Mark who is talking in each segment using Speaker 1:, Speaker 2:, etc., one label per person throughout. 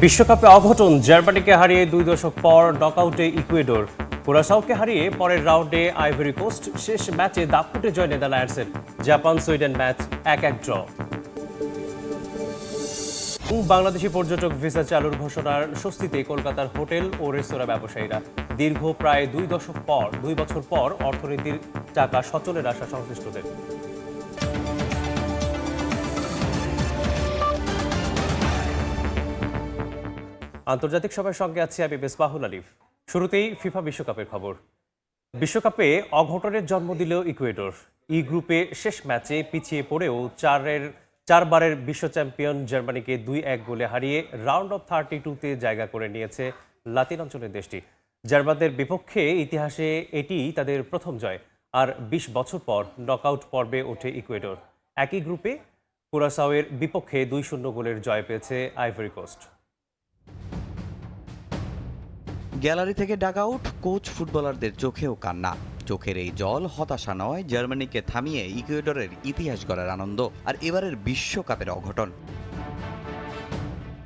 Speaker 1: বিশ্বকাপে অঘটন, জার্মানিকে হারিয়ে ২ দশক পর নকআউটে ইকুয়েডর। কুরাসাওকে হারিয়ে পরের রাউন্ডে আইভরি কোস্ট। শেষ ম্যাচে দাপুটে জয় নেদারল্যান্ডসের। Japan Sweden match ১-১ draw. Bangladeshi পর্যটক ভিসা চালুর ঘোষণার স্বস্তিতে কলকাতার হোটেল ও রেস্তোরাঁ ব্যবসায়ীরা। দীর্ঘ প্রায় ২ বছর পর অর্থনীতির টাকা সচলের আশা সংশ্লিষ্টদের। আন্তর্জাতিক সভার সঙ্গে আছি আমি মেসবাহুল আলিফ। শুরুতেই ফিফা বিশ্বকাপের খবর। বিশ্বকাপে অঘটনের জন্ম দিল ইকুয়েডর। ই গ্রুপে শেষ ম্যাচে পিছিয়ে পড়েও চারবারের বিশ্ব চ্যাম্পিয়ন জার্মানিকে ২-১ গোলে হারিয়ে রাউন্ড অফ 32-তে জায়গা করে নিয়েছে লাতিন অঞ্চলের দেশটি। জার্মানদের বিপক্ষে ইতিহাসে এটি তাদের প্রথম জয়। আর ২০ বছর পর নকআউট পর্বে ওঠে ইকুয়েডর। একই গ্রুপে কুরাসাওয়ের বিপক্ষে ২-০ গোলের জয় পেয়েছে আইভরি কোস্ট।
Speaker 2: গ্যালারি থেকে ডাকআউট, কোচ ফুটবলারদের চোখেও কান্না। চোখের এই জল হতাশা নয়, জার্মানিকে থামিয়ে ইকুয়েডরের ইতিহাস গড়ার আনন্দ আর এবারের বিশ্বকাপের অঘটন।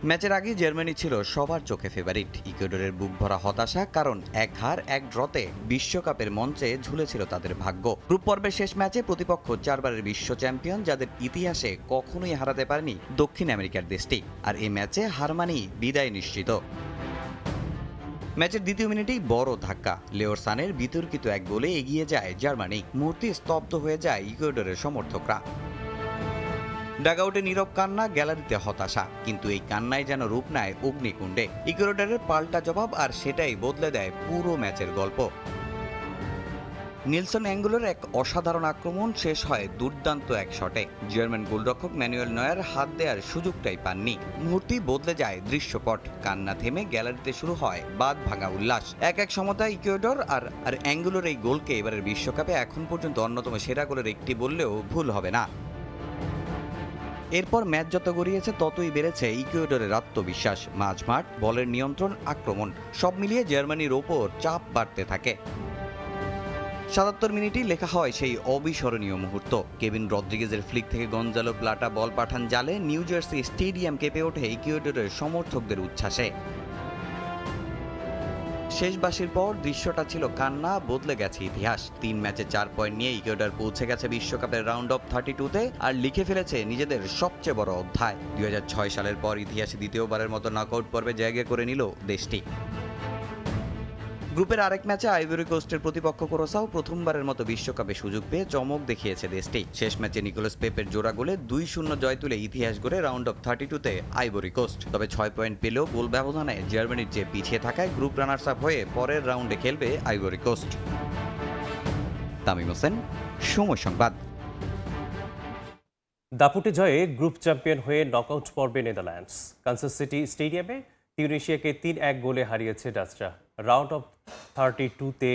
Speaker 2: ম্যাচের আগে জার্মানি ছিল সবার চোখে ফেভারিট। ইকুয়েডরের বুক ভরা হতাশা, কারণ ১ হার ১ ড্রতে বিশ্বকাপের মঞ্চে ঝুলেছিল তাদের ভাগ্য। গ্রুপ পর্বের শেষ ম্যাচে প্রতিপক্ষ চারবারের বিশ্ব চ্যাম্পিয়ন, যাদের ইতিহাসে কখনোই হারাতে পারেনি দক্ষিণ আমেরিকার দেশটি। আর এই ম্যাচে হার মানেই বিদায় নিশ্চিত। ম্যাচের দ্বিতীয় মিনিটেই বড় ধাক্কা। লেওর সানের বিতর্কিত এক গোলে এগিয়ে যায় জার্মানি। মুহূর্তে স্তব্ধ হয়ে যায় ইকুয়েডরের সমর্থকরা। ডাগআউটে নীরব কান্না, গ্যালারিতে হতাশা, কিন্তু এই কান্নায় যেন রূপ নেয় অগ্নিকুণ্ডে। ইকুয়েডরের পাল্টা জবাব, আর সেটাই বদলে দেয় পুরো ম্যাচের গল্প। নিলসন অ্যাঙ্গুলোর এক অসাধারণ আক্রমণ শেষ হয় দুর্দান্ত এক শটে। জার্মান গোলরক্ষক ম্যানুয়েল নয়ার হাত দেওয়ার সুযোগটাই পাননি। মুহূর্তেই বদলে যায় দৃশ্যপট। কান্না থেমে গ্যালারিতে শুরু হয় বাঁধ ভাঙা উল্লাস। ১-১ সমতা ইকুয়েডর। আর অ্যাঙ্গুলোর এই গোলকে এবারের বিশ্বকাপে এখন পর্যন্ত অন্যতম সেরা গোলের একটি বললেও ভুল হবে না। এরপর ম্যাচ যত গড়িয়েছে ততই বেড়েছে ইকুয়েডরের আত্মবিশ্বাস। মাঝমাঠ, বলের নিয়ন্ত্রণ, আক্রমণ, সব মিলিয়ে জার্মানির ওপর চাপ বাড়তে থাকে। ৭৭ মিনিটেই লেখা হয় সেই অবিস্মরণীয় মুহূর্ত। কেভিন রদ্রিগেজের ফ্লিক থেকে গঞ্জালো প্লাটা বল পাঠান জালে। নিউ জার্সি স্টেডিয়াম কেঁপে ওঠে ইকুয়েডরের সমর্থকদের উচ্ছ্বাসে। শেষ বাঁশির পর দৃশ্যটা ছিল কান্না, বদলে গেছে ইতিহাস। ৩ ম্যাচে ৪ পয়েন্ট নিয়ে ইকুয়েডর পৌঁছে গেছে বিশ্বকাপের রাউন্ড অফ 32-তে আর লিখে ফেলেছে নিজেদের সবচেয়ে বড় অধ্যায়। ২০০৬ সালের পর ইতিহাসে দ্বিতীয়বারের মতো নকআউট পর্বে জায়গা করে নিল দেশটি। গ্রুপের আরেক ম্যাচে আইভরি কোস্টের প্রতিপক্ষ কুরাসাও প্রথমবারের মতো বিশ্বকাপে সুযোগ পেয়ে চমক দেখিয়েছে দেশটি। শেষ ম্যাচে নিকোলাস পেপের জোড়া গোলে ২-০ জয় তুলে ইতিহাস গড়ে রাউন্ড অফ 32-তে আইভরি কোস্ট। তবে ৬ পয়েন্ট পেলেও গোল ব্যবধানে জার্মানির চেয়ে পিছিয়ে থাকায় গ্রুপ রানার্স আপ হয়ে পরের রাউন্ডে খেলবে আইভরি কোস্ট। তামিম হোসেন, সময় সংবাদ।
Speaker 1: দাপুটে জয়ে গ্রুপ চ্যাম্পিয়ন হয়ে নকআউট পর্বে নেদারল্যান্ডস। কানসাস সিটি স্টেডিয়ামে তিউনিশিয়াকে ৩-১ গোলে হারিয়েছে ডাচরা। রাউন্ড অফ 32-তে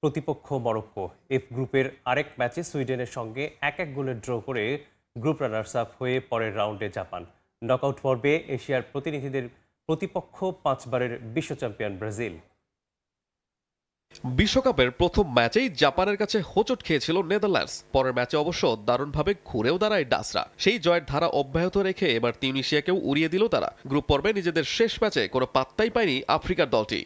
Speaker 1: প্রতিপক্ষ মরক্কো। এফ গ্রুপের আরেক ম্যাচে সুইডেনের সঙ্গে ১-১ গোলে ড্র করে গ্রুপ রানার্স আপ হয়ে পরের রাউন্ডে জাপান। নকআউট পর্বে এশিয়ার প্রতিনিধিদের প্রতিপক্ষ ৫ বারের বিশ্ব চ্যাম্পিয়ন ব্রাজিল।
Speaker 3: বিশ্বকাপের প্রথম ম্যাচেই জাপানের কাছে হোঁচট খেয়েছিল নেদারল্যান্ডস। পরের ম্যাচে অবশ্য দারুণভাবে ঘুরেও দাঁড়ায় ডাচরা। সেই জয়ের ধারা অব্যাহত রেখে এবার তিউনিশিয়াকেও উড়িয়ে দিল তারা। গ্রুপ পর্বে নিজেদের শেষ ম্যাচে কোনো পাত্তাই পায়নি আফ্রিকার দলটি।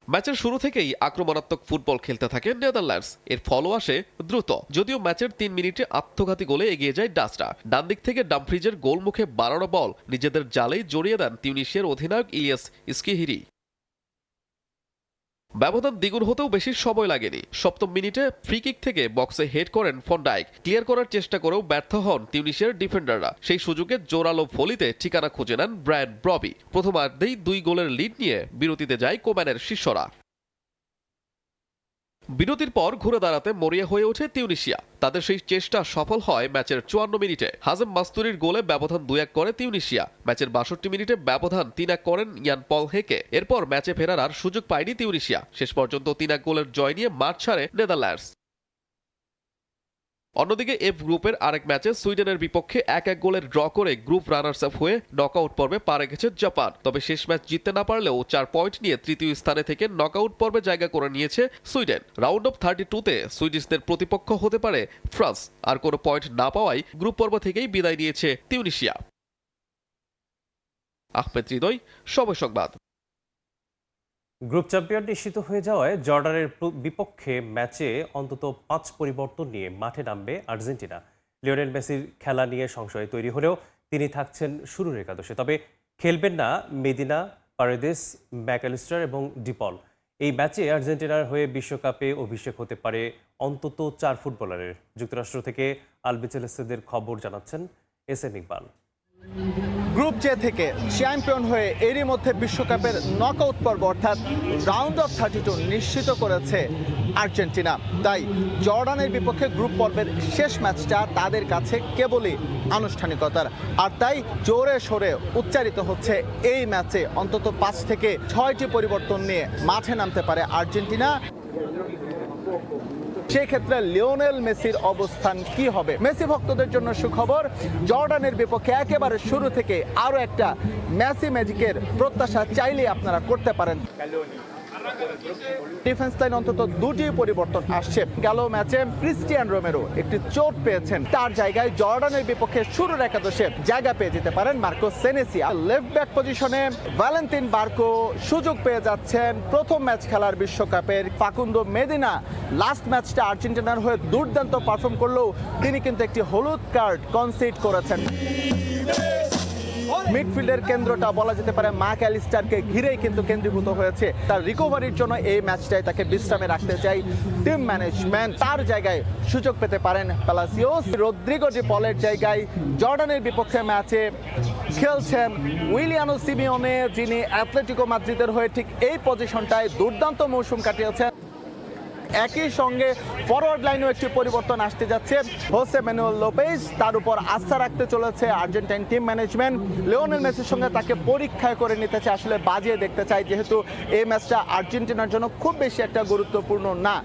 Speaker 3: ম্যাচের শুরু থেকেই আক্রমণাত্মক ফুটবল খেলতে থাকে নেদারল্যান্ডস। এর ফলও আসে দ্রুত। যদিও ম্যাচের ৩ মিনিটে আত্মঘাতী গোলে এগিয়ে যায় ডাচরা। ডান দিক থেকে ডামফ্রিজের গোলমুখে বাড়ানো বল নিজেদের জালেই জড়িয়ে দেন তিউনিশিয়ার অধিনায়ক ইলিয়াস স্কিহিরি। ব্যবধান দ্বিগুণ হতেও বেশি সময় লাগেনি। ৭ম মিনিটে ফ্রি কিক থেকে বক্সে হেড করেন ফন ডাইক। ক্লিয়ার করার চেষ্টা করেও ব্যর্থ হন তিউনিশিয়ার ডিফেন্ডাররা। সেই সুযোগে জোরালো ভলিতে ঠিকানা খুঁজে নেন ব্রায়ান ব্রবি। প্রথমার্ধেই ২ গোলের লিড নিয়ে বিরতিতে যায় কোম্যানের শিষ্যরা। বিরতির পর ঘুরে দাঁড়াতে মরিয়া হয়ে ওঠে তিউনিশিয়া। তাদের সেই চেষ্টা সফল হয় ম্যাচের ৫৪ মিনিটে। হাজেম মাস্তুরির গোলে ব্যবধান ২-১ করে তিউনিশিয়া। ম্যাচের ৬২ মিনিটে ব্যবধান ৩-১ করেন ইয়ান পল হেকে। এরপর ম্যাচে ফেরার আর সুযোগ পায়নি তিউনিশিয়া। শেষ পর্যন্ত ৩-১ গোলের জয় নিয়ে মাঠ ছাড়ে নেদারল্যান্ডস। অন্যদিকে এফ গ্রুপের আরেক ম্যাচে সুইডেনের বিপক্ষে ১-১ গোলের ড্র করে গ্রুপ রানার্স আপ হয়ে নকআউট পর্বে পা রেখেছে জাপান। তবে শেষ ম্যাচ জিততে না পারলেও ৪ পয়েন্ট নিয়ে তৃতীয় স্থানে থেকে নকআউট পর্বে জায়গা করে নিয়েছে সুইডেন। রাউন্ড অফ 32-তে সুইডিশদের প্রতিপক্ষ হতে পারে ফ্রান্স। আর কোনো পয়েন্ট না পাওয়ায় গ্রুপ পর্ব থেকেই বিদায় নিয়েছে তিউনিশিয়া। আহমেদ হৃদয়, সময় সংবাদ।
Speaker 1: গ্রুপ চ্যাম্পিয়ন নিশ্চিত হয়ে যাওয়ায় জর্ডানের বিপক্ষে ম্যাচে অন্তত 5 পরিবর্তন নিয়ে মাঠে নামবে আর্জেন্টিনা। লিওনেল মেসির খেলা নিয়ে সংশয় তৈরি হলেও তিনি থাকছেন শুরুর একাদশে। তবে খেলবেন না মেদিনা, পারেদেস, ম্যাকঅ্যালিস্টার এবং ডিপল। এই ম্যাচে আর্জেন্টিনার হয়ে বিশ্বকাপে অভিষেক হতে পারে অন্তত 4 ফুটবলারের। যুক্তরাষ্ট্র থেকে আলবিচেলেস্তেদের খবর জানাচ্ছেন এসএম ইকবাল।
Speaker 4: গ্রুপ জে থেকে চ্যাম্পিয়ন হয়ে এরই মধ্যে বিশ্বকাপের নকআউট পর্ব অর্থাৎ রাউন্ড অফ 32 নিশ্চিত করেছে আর্জেন্টিনা। তাই জর্ডানের বিপক্ষে গ্রুপ পর্বের শেষ ম্যাচটা তাদের কাছে কেবলই আনুষ্ঠানিকতার। আর তাই জোরে সোরে উচ্চারিত হচ্ছে এই ম্যাচে অন্তত 5 থেকে 6টি পরিবর্তন নিয়ে মাঠে নামতে পারে আর্জেন্টিনা। সেই ক্ষেত্রে লিওনেল মেসির অবস্থান কি হবে? মেসি ভক্তদের জন্য সুখবর, জর্ডানের বিপক্ষে একেবারে শুরু থেকে আরও একটা মেসি ম্যাজিকের প্রত্যাশা চাইলে আপনারা করতে পারেন। ডিফেন্স লাইন অন্তত 2টি পরিবর্তন আসছে। গেল ম্যাচে ক্রিস্টিয়ান রোমেরো একটি চোট পেয়েছেন, তার জায়গায় জর্ডানের বিপক্ষে শুরুর একাদশে জায়গা পেয়ে যেতে পারেন মার্কো সেনেসিয়া। লেফট ব্যাক পজিশনে ভ্যালেন্টিন বার্কো সুযোগ পেয়ে যাচ্ছেন প্রথম ম্যাচ খেলার বিশ্বকাপের। ফাকুন্দো মেদিনা লাস্ট ম্যাচটা আর্জেন্টিনার হয়ে দুর্দান্ত পারফর্ম করলেও তিনি কিন্তু একটি হলুদ কার্ড কনসিড করেছেন। মিডফিল্ডের কেন্দ্রটা বলা যেতে পারে ম্যাকঅ্যালিস্টারকে ঘিরেই কিন্তু কেন্দ্রীভূত হয়েছে। তার রিকভারির জন্য এই ম্যাচটায় তাকে বিশ্রামে রাখতে চাই টিম ম্যানেজমেন্ট। তার জায়গায় সুযোগ পেতে পারেন প্যালাসিওস। রদ্রিগো ডি পলের জায়গায় জর্ডানের বিপক্ষে ম্যাচে খেলছেন উইলিয়ানো সিমিওনে, যিনি অ্যাটলেটিকো মাদ্রিদের হয়ে ঠিক এই পজিশনটায় দুর্দান্ত মৌসুম কাটিয়েছেন। একই সঙ্গে ফরওয়ার্ড লাইনেও একটি পরিবর্তন আসতে যাচ্ছে। হোসে ম্যানুয়েল লোপেজ, তার উপর আস্থা রাখতে চলেছে আর্জেন্টাইন টিম ম্যানেজমেন্ট। লিওনেল মেসির সঙ্গে তাকে পরীক্ষায় করে নিতে চায়, আসলে বাজিয়ে দেখতে চায়, যেহেতু এই ম্যাচটা আর্জেন্টিনার জন্য খুব বেশি একটা গুরুত্বপূর্ণ না।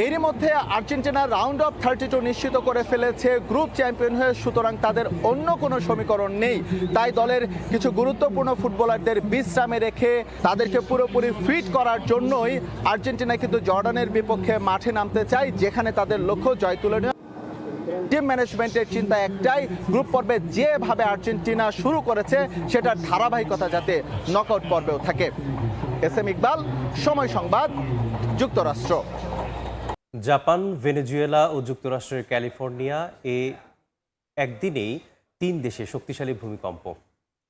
Speaker 4: এরই মধ্যে আর্জেন্টিনা রাউন্ড অফ 32 নিশ্চিত করে ফেলেছে গ্রুপ চ্যাম্পিয়ন হয়ে, সুতরাং তাদের অন্য কোনো সমীকরণ নেই। তাই দলের কিছু গুরুত্বপূর্ণ ফুটবলারদের বিশ্রামে রেখে তাদেরকে পুরোপুরি ফিট করার জন্যই আর্জেন্টিনা কিন্তু জর্ডানের বিপক্ষে মাঠে নামতে চায়, যেখানে তাদের লক্ষ্য জয় তুলে নেওয়া। টিম ম্যানেজমেন্টের চিন্তা একটাই, গ্রুপ পর্বে যেভাবে আর্জেন্টিনা শুরু করেছে সেটার ধারাবাহিকতা যাতে নকআউট পর্বেও থাকে। এসএম ইকবাল, সময় সংবাদ, যুক্তরাষ্ট্র।
Speaker 1: জাপান, ভেনেজুয়েলা ও যুক্তরাষ্ট্রের ক্যালিফোর্নিয়া একদিনেই 3 দেশে শক্তিশালী ভূমিকম্প।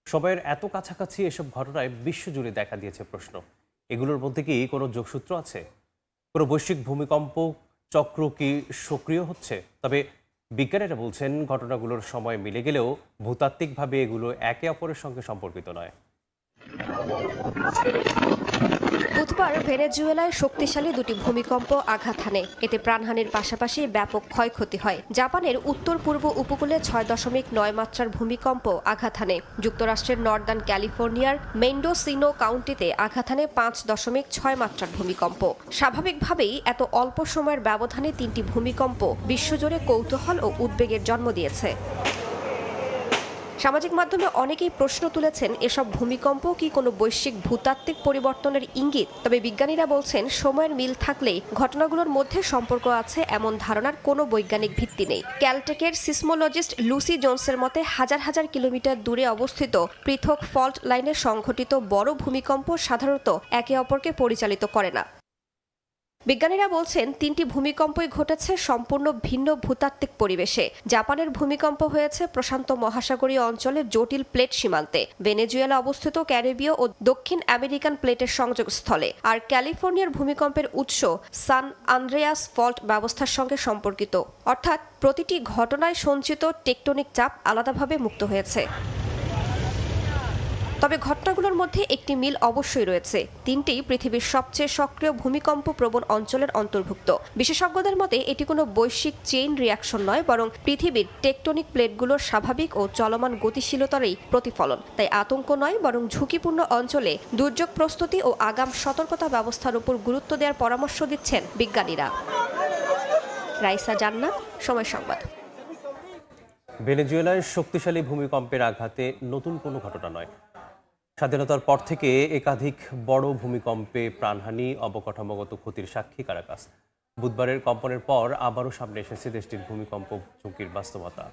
Speaker 1: সময়ের এত কাছাকাছি এসব ঘটনায় বিশ্বজুড়ে দেখা দিয়েছে প্রশ্ন, এগুলোর মধ্যে কি কোনো যোগসূত্র আছে? কোনো বৈশ্বিক ভূমিকম্প চক্র কি সক্রিয় হচ্ছে? তবে বিজ্ঞানীরা বলছেন ঘটনাগুলোর সময় মিলে গেলেও ভূতাত্ত্বিকভাবে এগুলো একে অপরের সঙ্গে সম্পর্কিত নয়।
Speaker 5: বুধবার ভেনেজুয়েলায় শক্তিশালী 2টি ভূমিকম্প আঘাত হানে। এতে প্রাণহানির পাশাপাশি ব্যাপক ক্ষয়ক্ষতি হয়। জাপানের উত্তর পূর্ব উপকূলে 6.9 মাত্রার ভূমিকম্প আঘাত হানে। যুক্তরাষ্ট্রের নর্দার্ন ক্যালিফোর্নিয়ার মেন্ডোসিনো কাউন্টিতে আঘাত হানে 5.6 মাত্রার ভূমিকম্প। স্বাভাবিকভাবেই এত অল্প সময়ের ব্যবধানে 3টি ভূমিকম্প বিশ্বজুড়ে কৌতূহল ও উদ্বেগের জন্ম দিয়েছে। সামাজিক মাধ্যমে অনেকেই প্রশ্ন তুলেছেন, এসব ভূমিকম্প কি কোনো বৈশ্বিক ভূতাত্ত্বিক পরিবর্তনের ইঙ্গিত? তবে বিজ্ঞানীরা বলছেন, সময়ের মিল থাকলেই ঘটনাগুলোর মধ্যে সম্পর্ক আছে এমন ধারণার কোনো বৈজ্ঞানিক ভিত্তি নেই। ক্যালটেকের সিসমোলজিস্ট লুসি জোনসের মতে, হাজার হাজার কিলোমিটার দূরে অবস্থিত পৃথক ফল্ট লাইনে সংঘটিত বড় ভূমিকম্প সাধারণত একে অপরকে পরিচালিত করে না। বিজ্ঞানীরা বলছেন, 3টি ভূমিকম্পই ঘটেছে সম্পূর্ণ ভিন্ন ভূতাত্ত্বিক পরিবেশে। জাপানের ভূমিকম্প হয়েছে প্রশান্ত মহাসাগরীয় অঞ্চলের জটিল প্লেট সীমান্তে। ভেনেজুয়েলা অবস্থিত ক্যারিবীয় ও দক্ষিণ আমেরিকান প্লেটের সংযোগস্থলে। আর ক্যালিফোর্নিয়ার ভূমিকম্পের উৎস সান আন্দ্রেয়াস ফল্ট ব্যবস্থার সঙ্গে সম্পর্কিত, অর্থাৎ প্রতিটি ঘটনায় সঞ্চিত টেকটনিক চাপ আলাদাভাবে মুক্ত হয়েছে। তবে ঘটনাগুলোর মধ্যে একটি মিল অবশ্যই রয়েছে, 3টিই পৃথিবীর সবচেয়ে সক্রিয় ভূমিকম্প প্রবণ অঞ্চলের অন্তর্ভুক্ত। বিশেষজ্ঞদের মতে এটি কোনো বৈশ্বিক চেইন রিয়াকশন নয়, বরং পৃথিবীর টেকটনিক প্লেটগুলোর স্বাভাবিক ও চলমান গতিশীলতারই প্রতিফলন। তাই আতঙ্ক নয়, বরং ঝুঁকিপূর্ণ অঞ্চলে দুর্যোগ প্রস্তুতি ও আগাম সতর্কতা ব্যবস্থার উপর গুরুত্ব দেওয়ার পরামর্শ দিচ্ছেন বিজ্ঞানীরা। রাইসা জান্নাত, সময় সংবাদ।
Speaker 1: ভেনেজুয়েলায় শক্তিশালী ভূমিকম্পের আঘাতে নতুন কোনো ঘটনা নয়। স্বাধীনতার পর থেকে একাধিক বড় ভূমিকম্পে প্রাণহানি, অবকাঠামোগত ক্ষতির সাক্ষী কারাকাস। বুধবারের কম্পনের পর আবারও সামনে এসেছে দেশটির ভূমিকম্প ঝুঁকির বাস্তবতা।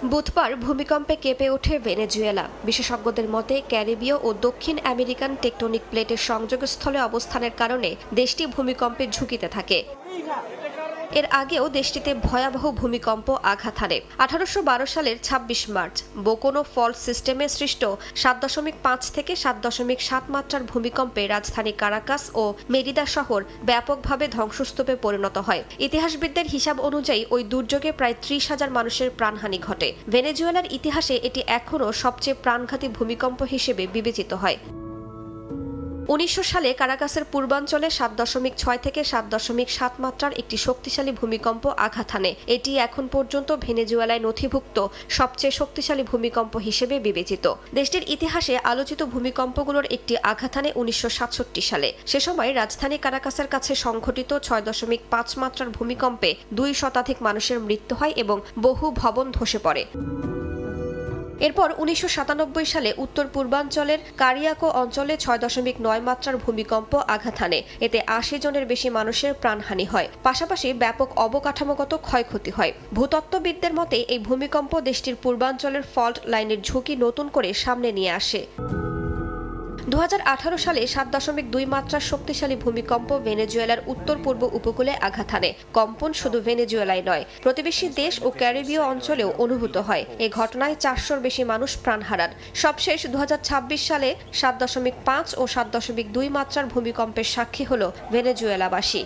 Speaker 5: বুধবার ভূমিকম্পে কেঁপে ওঠে ভেনেজুয়েলা। বিশেষজ্ঞদের মতে ক্যারিবীয় ও দক্ষিণ আমেরিকান টেকটনিক প্লেটের সংযোগস্থলে অবস্থানের কারণে দেশটি ভূমিকম্পের ঝুঁকিতে থাকে। এর আগেও দেশটিতে ভয়াবহ ভূমিকম্প আঘাত হানে। 1812 সালের 26 মার্চ বোকোনো ফল্ট সিস্টেমে সৃষ্ট 7.5 থেকে 7.7 মাত্রার ভূমিকম্পে রাজধানী কারাকাস ও মেরিদা শহর ব্যাপকভাবে ধ্বংসস্তূপে পরিণত হয়। ইতিহাসবিদদের হিসাব অনুযায়ী ওই দুর্যোগে প্রায় 30,000 মানুষের প্রাণহানি ঘটে। ভেনেজুয়েলার ইতিহাসে এটি এখনও সবচেয়ে প্রাণঘাতী ভূমিকম্প হিসেবে বিবেচিত হয়। 1900 সালে কারাকাসের পূর্বাঞ্চলে 7.6 থেকে 7.7 মাত্রার একটি শক্তিশালী ভূমিকম্প আঘাত হানে। এটি এখন পর্যন্ত ভেনেজুয়েলায় নথিভুক্ত সবচেয়ে শক্তিশালী ভূমিকম্প হিসেবে বিবেচিত। দেশটির ইতিহাসে আলোচিত ভূমিকম্পগুলোর একটি আঘাত হানে 1967 সালে। সে সময় রাজধানী কারাকাসের কাছে সংঘটিত 6.5 মাত্রার ভূমিকম্পে 2 শতাধিক মানুষের মৃত্যু হয় এবং বহু ভবন ধসে পড়ে। এরপর 1997 সালে উত্তর পূর্বাঞ্চলের কারিয়াকো অঞ্চলে 6.9 মাত্রার ভূমিকম্প আঘাত হানে। এতে 80 জনের বেশি মানুষের প্রাণহানি হয়। পাশাপাশি ব্যাপক অবকাঠামোগত ক্ষয়ক্ষতি হয়। ভূতত্ত্ববিদদের মতে এই ভূমিকম্প দেশটির পূর্বাঞ্চলের ফল্ট লাইনের ঝুঁকি নতুন করে সামনে নিয়ে আসে। 2018 সালে 7.2 মাত্রার শক্তিশালী ভূমিকম্প ভেনেজুয়েলার উত্তর পূর্ব উপকূলে আঘাত হানে। কম্পন শুধু ভেনেজুয়েলায় নয়, প্রতিবেশী দেশ ও ক্যারিবীয় অঞ্চলেও অনুভূত হয়। এই ঘটনায় 400-র বেশি মানুষ প্রাণ হারান। সবশেষ 2026 সালে 7.5 ও 7.2 মাত্রার ভূমিকম্পের সাক্ষী হল ভেনেজুয়েলাবাসী।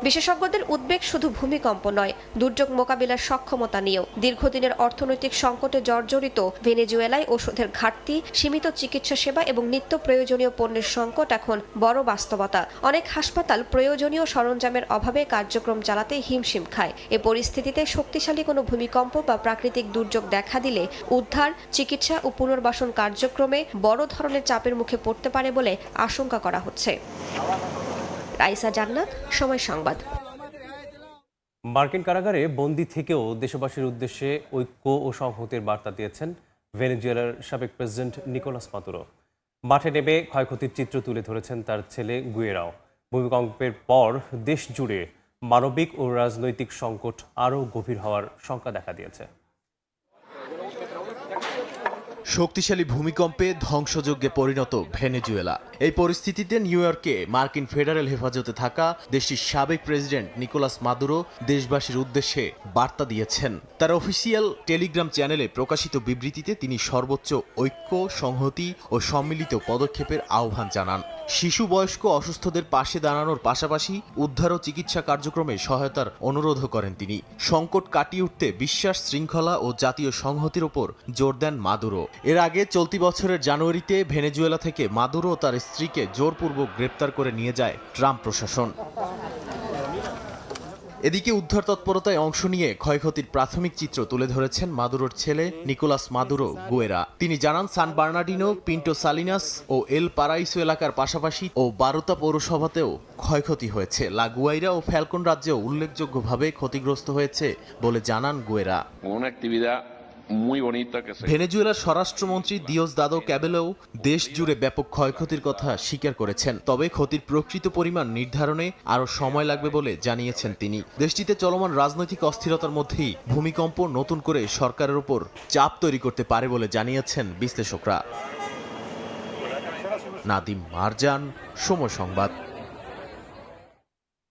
Speaker 5: বিশেষজ্ঞদের উদ্বেগ শুধু ভূমিকম্প নয়, দুর্যোগ মোকাবিলার সক্ষমতা নিয়েও। দীর্ঘদিনের অর্থনৈতিক সংকটে জর্জরিত ভেনেজুয়েলায় ওষুধের ঘাটতি, সীমিত চিকিৎসা সেবা এবং নিত্য প্রয়োজনীয় পণ্যের সংকট এখন বড় বাস্তবতা। অনেক হাসপাতাল প্রয়োজনীয় সরঞ্জামের অভাবে কার্যক্রম চালাতে হিমশিম খায়। এ পরিস্থিতিতে শক্তিশালী কোনো ভূমিকম্প বা প্রাকৃতিক দুর্যোগ দেখা দিলে উদ্ধার, চিকিৎসা ও পুনর্বাসন কার্যক্রমে বড় ধরনের চাপের মুখে পড়তে পারে বলে আশঙ্কা করা হচ্ছে। রাইসা জান্নাত, সময় সংবাদ।
Speaker 1: মার্কিন কারাগারে বন্দী থেকেও দেশবাসীর উদ্দেশ্যে ঐক্য ও সংহতির বার্তা দিয়েছেন ভেনেজুয়েলার সাবেক প্রেসিডেন্ট নিকোলাস মাদুরো। মাঠে নেমে ক্ষয়ক্ষতির চিত্র তুলে ধরেছেন তার ছেলে গুয়েরাও। ভূমিকম্পের পর দেশ জুড়ে মানবিক ও রাজনৈতিক সংকট আরও গভীর হওয়ার শঙ্কা দেখা দিয়েছে।
Speaker 6: শক্তিশালী ভূমিকম্পে ধ্বংসযজ্ঞে পরিণত ভেনেজুয়েলা। এই পরিস্থিতিতে নিউ ইয়র্কে মার্কিন ফেডারেল হেফাজতে থাকা দেশটির সাবেক প্রেসিডেন্ট নিকোলাস মাদুরো দেশবাসীর উদ্দেশ্যে বার্তা দিয়েছেন। তার অফিসিয়াল টেলিগ্রাম চ্যানেলে প্রকাশিত বিবৃতিতে তিনি সর্বোচ্চ ঐক্য, সংহতি ও সম্মিলিত পদক্ষেপের আহ্বান জানান। শিশু, বয়স্ক, অসুস্থদের পাশে দাঁড়ানোর পাশাপাশি উদ্ধার ও চিকিৎসা কার্যক্রমে সহায়তার অনুরোধও করেন তিনি। সংকট কাটিয়ে উঠতে বিশ্বাস, শৃঙ্খলা ও জাতীয় সংহতির ওপর জোর দেন মাদুরো। এর আগে চলতি বছরের জানুয়ারিতে ভেনেজুয়েলা থেকে মাদুরো ও তার স্ত্রীকে জোরপূর্বক গ্রেপ্তার করে নিয়ে যায় ট্রাম্প প্রশাসন। এদিকে উদ্ধার তৎপরতায় অংশ নিয়ে ক্ষয়ক্ষতির প্রাথমিক চিত্র তুলে ধরেছেন মাদুরোর ছেলে নিকোলাস মাদুরো গুয়েরা। তিনি জানান, সান বার্নার্ডিনো, পিন্টো সালিনাস ও এল পারাইসো এলাকার পাশাপাশি ও বারোতা পৌরসভাতেও ক্ষয়ক্ষতি হয়েছে। লা গুয়াইরা ও ফ্যালকন রাজ্যেও উল্লেখযোগ্যভাবে ক্ষতিগ্রস্ত হয়েছে বলে জানান গুয়েরা। ভেনেজুয়েলার স্বরাষ্ট্রমন্ত্রী দিওসদাদো ক্যাবেলোও দেশ জুড়ে ব্যাপক ক্ষয়ক্ষতির কথা স্বীকার করেছেন। তবে ক্ষতির প্রকৃত পরিমাণ নির্ধারণে আরও সময় লাগবে বলে জানিয়েছেন তিনি। দেশটিতে চলমান রাজনৈতিক অস্থিরতার মধ্যেই ভূমিকম্প নতুন করে সরকারের উপর চাপ তৈরি করতে পারে বলে জানিয়েছেন বিশ্লেষকরা। নাদিম মারজান, সময় সংবাদ।